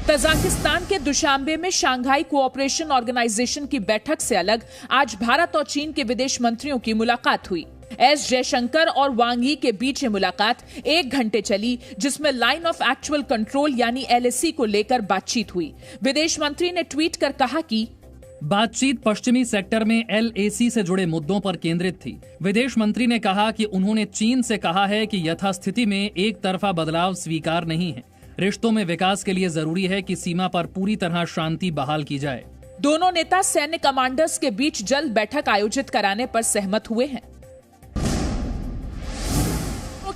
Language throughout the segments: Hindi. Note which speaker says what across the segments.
Speaker 1: तजाकिस्तान के दुशांबे में शंघाई कोऑपरेशन ऑर्गेनाइजेशन की बैठक से अलग आज भारत और चीन के विदेश मंत्रियों की मुलाकात हुई। एस जयशंकर और वांग यी के बीच ये मुलाकात 1 घंटे चली, जिसमें लाइन ऑफ एक्चुअल कंट्रोल यानी LAC को लेकर बातचीत हुई। विदेश मंत्री ने ट्वीट कर कहा कि
Speaker 2: बातचीत पश्चिमी सेक्टर में LAC से जुड़े मुद्दों पर केंद्रित थी। विदेश मंत्री ने कहा कि उन्होंने चीन से कहा है कि यथास्थिति में एक तरफा बदलाव स्वीकार नहीं है। रिश्तों में विकास के लिए जरूरी है कि सीमा पर पूरी तरह शांति बहाल की जाए।
Speaker 1: दोनों नेता सैन्य कमांडर्स के बीच जल्द बैठक आयोजित कराने पर सहमत हुए हैं।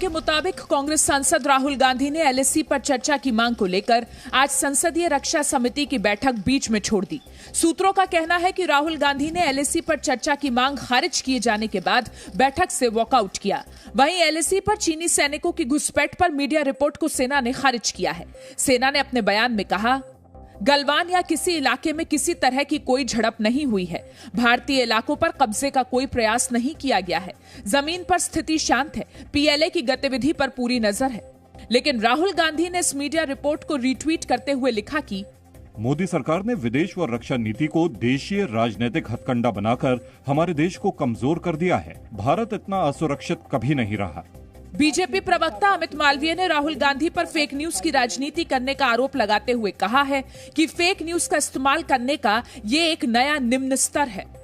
Speaker 1: के मुताबिक कांग्रेस सांसद राहुल गांधी ने LAC पर चर्चा की मांग को लेकर आज संसदीय रक्षा समिति की बैठक बीच में छोड़ दी। सूत्रों का कहना है कि राहुल गांधी ने LAC पर चर्चा की मांग खारिज किए जाने के बाद बैठक से वॉकआउट किया। वहीं LAC पर चीनी सैनिकों की घुसपैठ पर मीडिया रिपोर्ट को सेना ने खारिज किया है। सेना ने अपने बयान में कहा, गलवान या किसी इलाके में किसी तरह की कोई झड़प नहीं हुई है। भारतीय इलाकों पर कब्जे का कोई प्रयास नहीं किया गया है। जमीन पर स्थिति शांत है। PLA की गतिविधि पर पूरी नजर है। लेकिन राहुल गांधी ने इस मीडिया रिपोर्ट को रीट्वीट करते हुए लिखा कि
Speaker 3: मोदी सरकार ने विदेश व रक्षा नीति को देशीय राजनीतिक हथकंडा बनाकर हमारे देश को कमजोर कर दिया है। भारत इतना असुरक्षित कभी नहीं रहा।
Speaker 1: बीजेपी प्रवक्ता अमित मालवीय ने राहुल गांधी पर फेक न्यूज की राजनीति करने का आरोप लगाते हुए कहा है कि फेक न्यूज का इस्तेमाल करने का ये एक नया निम्न स्तर है।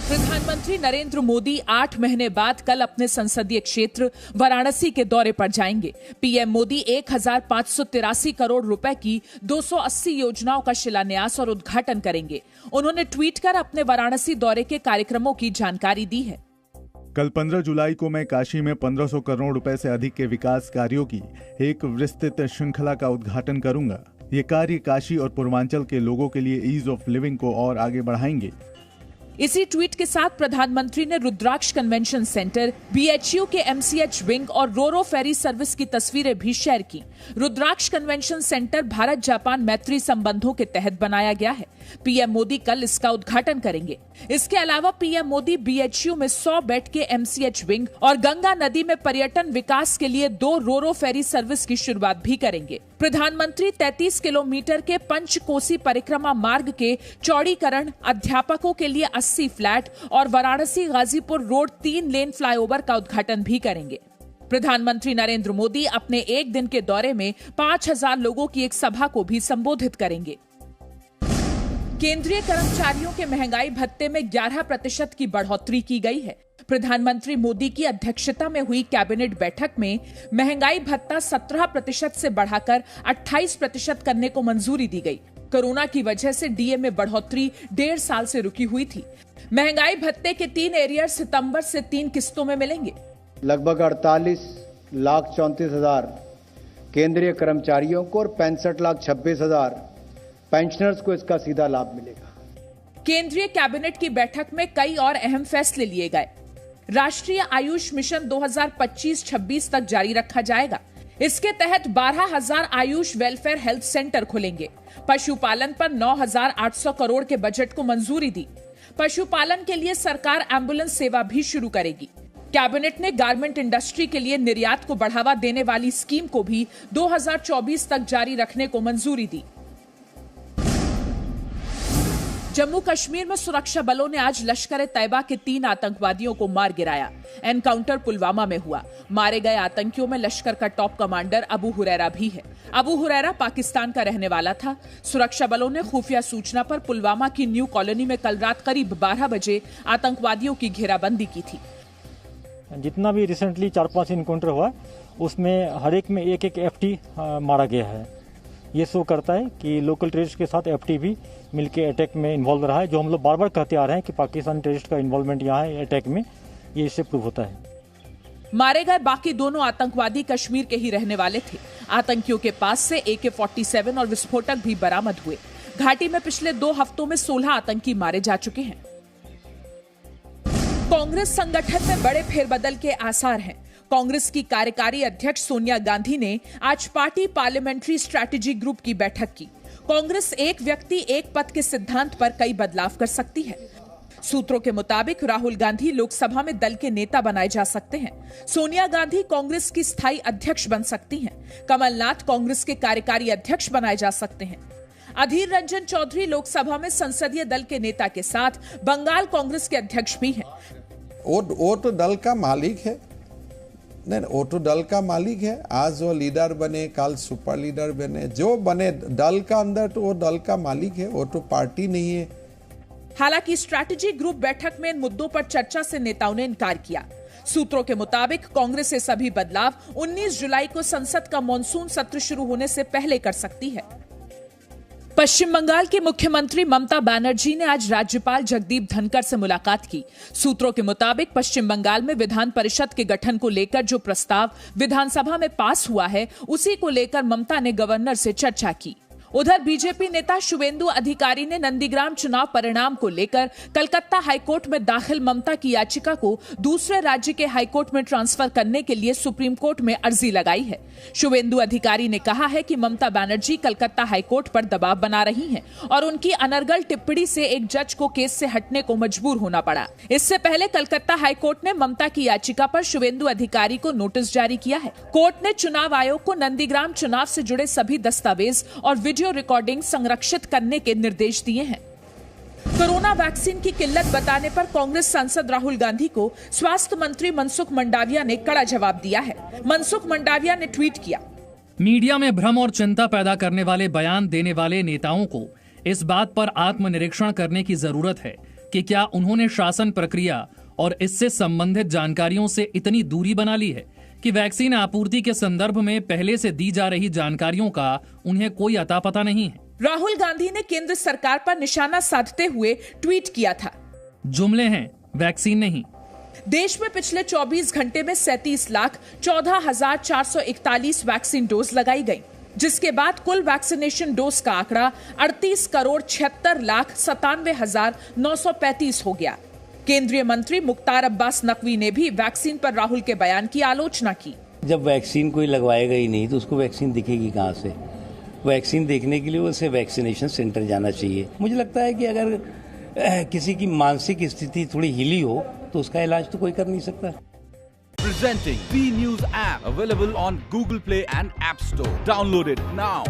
Speaker 1: प्रधानमंत्री नरेंद्र मोदी 8 महीने बाद कल अपने संसदीय क्षेत्र वाराणसी के दौरे पर जाएंगे। PM मोदी 1583 करोड़ रुपए की 280 योजनाओं का शिलान्यास और उद्घाटन करेंगे। उन्होंने ट्वीट कर अपने वाराणसी दौरे के कार्यक्रमों की जानकारी दी है।
Speaker 4: कल 15 जुलाई को मैं काशी में 1500 करोड़ रुपए से अधिक के विकास कार्यों की एक विस्तृत श्रृंखला का उद्घाटन करूंगा। ये कार्य काशी और पूर्वांचल के लोगों के लिए ईज ऑफ लिविंग को और आगे बढ़ाएंगे।
Speaker 1: इसी ट्वीट के साथ प्रधानमंत्री ने रुद्राक्ष कन्वेंशन सेंटर, BHU के MCH विंग और रोरो फेरी सर्विस की तस्वीरें भी शेयर की। रुद्राक्ष कन्वेंशन सेंटर भारत जापान मैत्री संबंधों के तहत बनाया गया है। PM मोदी कल इसका उद्घाटन करेंगे। इसके अलावा PM मोदी BHU में 100 बेड के MCH विंग और गंगा नदी में पर्यटन विकास के लिए 2 रोरो फेरी सर्विस की शुरुआत भी करेंगे। प्रधानमंत्री 33 किलोमीटर के पंचकोसी परिक्रमा मार्ग के चौड़ीकरण, अध्यापकों के लिए 80 फ्लैट और Varanasi Ghazipur road 3 lane flyover का उद्घाटन भी करेंगे। प्रधानमंत्री नरेंद्र मोदी अपने एक दिन के दौरे में 5000 लोगों की एक सभा को भी संबोधित करेंगे। केंद्रीय कर्मचारियों के महंगाई भत्ते में 11% की बढ़ोतरी की गई है। प्रधानमंत्री मोदी की अध्यक्षता में हुई कैबिनेट बैठक में महंगाई भत्ता 17% से बढ़ाकर 28% करने को मंजूरी दी गई। कोरोना की वजह से DA में बढ़ोतरी 1.5 साल से रुकी हुई थी। महंगाई भत्ते के 3 एरियर सितंबर से 3 किस्तों में मिलेंगे।
Speaker 5: लगभग 48,34,000 केंद्रीय कर्मचारियों को और 65,26,000 पेंशनर्स को इसका सीधा लाभ मिलेगा।
Speaker 1: केंद्रीय कैबिनेट की बैठक में कई और अहम फैसले लिए गए। राष्ट्रीय आयुष मिशन 2025-26 तक जारी रखा जाएगा। इसके तहत 12,000 आयुष वेलफेयर हेल्थ सेंटर खुलेंगे। पशुपालन पर 9,800 करोड़ के बजट को मंजूरी दी। पशुपालन के लिए सरकार एम्बुलेंस सेवा भी शुरू करेगी। कैबिनेट ने गारमेंट इंडस्ट्री के लिए निर्यात को बढ़ावा देने वाली स्कीम को भी 2024 तक जारी रखने को मंजूरी दी। जम्मू कश्मीर में सुरक्षा बलों ने आज लश्कर ए तैयबा के 3 आतंकवादियों को मार गिराया। एनकाउंटर पुलवामा में हुआ। मारे गए आतंकियों में लश्कर का टॉप कमांडर अबू हुरैरा भी है। अबू हुरैरा पाकिस्तान का रहने वाला था। सुरक्षा बलों ने खुफिया सूचना पर पुलवामा की न्यू कॉलोनी में कल रात करीब 12 बजे आतंकवादियों की घेराबंदी की थी।
Speaker 6: जितना भी रिसेंटली 4-5 इनकाउंटर हुआ उसमें हर एक में एक FT मारा गया है। ये शो करता है कि लोकल टेररिस्ट के साथ FT भी मिलके अटैक में इन्वॉल्व रहा है। जो हम लोग बार बार कहते आ रहे हैं कि पाकिस्तानी टेररिस्ट का इन्वॉल्वमेंट यहाँ है अटैक में, ये इससे प्रूव होता है।
Speaker 1: मारे गए बाकी दोनों आतंकवादी कश्मीर के ही रहने वाले थे। आतंकियों के पास से AK-47 और विस्फोटक भी बरामद हुए। घाटी में पिछले 2 हफ्तों में 16 आतंकी मारे जा चुके हैं। कांग्रेस संगठन में बड़े फेरबदल के आसार हैं। कांग्रेस की कार्यकारी अध्यक्ष सोनिया गांधी ने आज पार्टी पार्लियामेंट्री स्ट्रैटेजी ग्रुप की बैठक की। कांग्रेस एक व्यक्ति एक पद के सिद्धांत पर कई बदलाव कर सकती है। सूत्रों के मुताबिक राहुल गांधी लोकसभा में दल के नेता बनाए जा सकते हैं। सोनिया गांधी कांग्रेस की स्थायी अध्यक्ष बन सकती हैं। कमलनाथ कांग्रेस के कार्यकारी अध्यक्ष बनाए जा सकते हैं। अधीर रंजन चौधरी लोकसभा में संसदीय दल के नेता के साथ बंगाल कांग्रेस के अध्यक्ष भी हैं।
Speaker 7: वो तो दल का मालिक है। नहीं, वो तो दल का मालिक है। आज वो लीडर बने, कल सुपर लीडर बने, जो बने दल का अंदर, तो वो दल का मालिक है, वो तो पार्टी नहीं है।
Speaker 1: हालांकि स्ट्रैटेजी ग्रुप बैठक में इन मुद्दों पर चर्चा से नेताओं ने इनकार किया। सूत्रों के मुताबिक कांग्रेस ये सभी बदलाव 19 जुलाई को संसद का मॉनसून सत्र शुरू होने से पहले कर सकती है। पश्चिम बंगाल की मुख्यमंत्री ममता बनर्जी ने आज राज्यपाल जगदीप धनखड़ से मुलाकात की। सूत्रों के मुताबिक पश्चिम बंगाल में विधान परिषद के गठन को लेकर जो प्रस्ताव विधानसभा में पास हुआ है, उसी को लेकर ममता ने गवर्नर से चर्चा की। उधर बीजेपी नेता शुवेंदु अधिकारी ने नंदीग्राम चुनाव परिणाम को लेकर कलकत्ता हाईकोर्ट में दाखिल ममता की याचिका को दूसरे राज्य के हाईकोर्ट में ट्रांसफर करने के लिए सुप्रीम कोर्ट में अर्जी लगाई है। शुवेंदु अधिकारी ने कहा है कि ममता बनर्जी कलकत्ता हाईकोर्ट पर दबाव बना रही हैं और उनकी अनर्गल टिप्पणी से एक जज को केस से हटने को मजबूर होना पड़ा। इससे पहले कलकत्ता हाईकोर्ट ने ममता की याचिका पर शुवेंदु अधिकारी को नोटिस जारी किया है। कोर्ट ने चुनाव आयोग को नंदीग्राम चुनाव से जुड़े सभी दस्तावेज और वीडियो रिकॉर्डिंग संरक्षित करने के निर्देश दिए हैं। कोरोना वैक्सीन की किल्लत बताने पर कांग्रेस सांसद राहुल गांधी को स्वास्थ्य मंत्री मनसुख मंडाविया ने कड़ा जवाब दिया है। मनसुख मंडाविया ने ट्वीट किया,
Speaker 2: मीडिया में भ्रम और चिंता पैदा करने वाले बयान देने वाले नेताओं को इस बात पर आत्मनिरीक्षण करने की जरूरत है कि क्या उन्होंने शासन प्रक्रिया और इससे संबंधित जानकारियों से इतनी दूरी बना ली है कि वैक्सीन आपूर्ति के संदर्भ में पहले से दी जा रही जानकारियों का उन्हें कोई अता पता नहीं है।
Speaker 1: राहुल गांधी ने केंद्र सरकार पर निशाना साधते हुए ट्वीट किया था,
Speaker 2: जुमले हैं, वैक्सीन नहीं।
Speaker 1: देश में पिछले 24 घंटे में 37,14,441 वैक्सीन डोज लगाई गई, जिसके बाद कुल वैक्सीनेशन डोज का आंकड़ा 38,76,97,935 हो गया। केंद्रीय मंत्री मुख्तार अब्बास नकवी ने भी वैक्सीन पर राहुल के बयान की आलोचना की।
Speaker 8: जब वैक्सीन कोई लगवाएगा ही नहीं तो उसको वैक्सीन दिखेगी कहां से? वैक्सीन देखने के लिए उसे वैक्सीनेशन सेंटर जाना चाहिए। मुझे लगता है कि अगर किसी की मानसिक स्थिति थोड़ी हिली हो तो उसका इलाज तो कोई कर नहीं सकता।
Speaker 9: Presenting B News app available on Google Play and App Store. Download it now.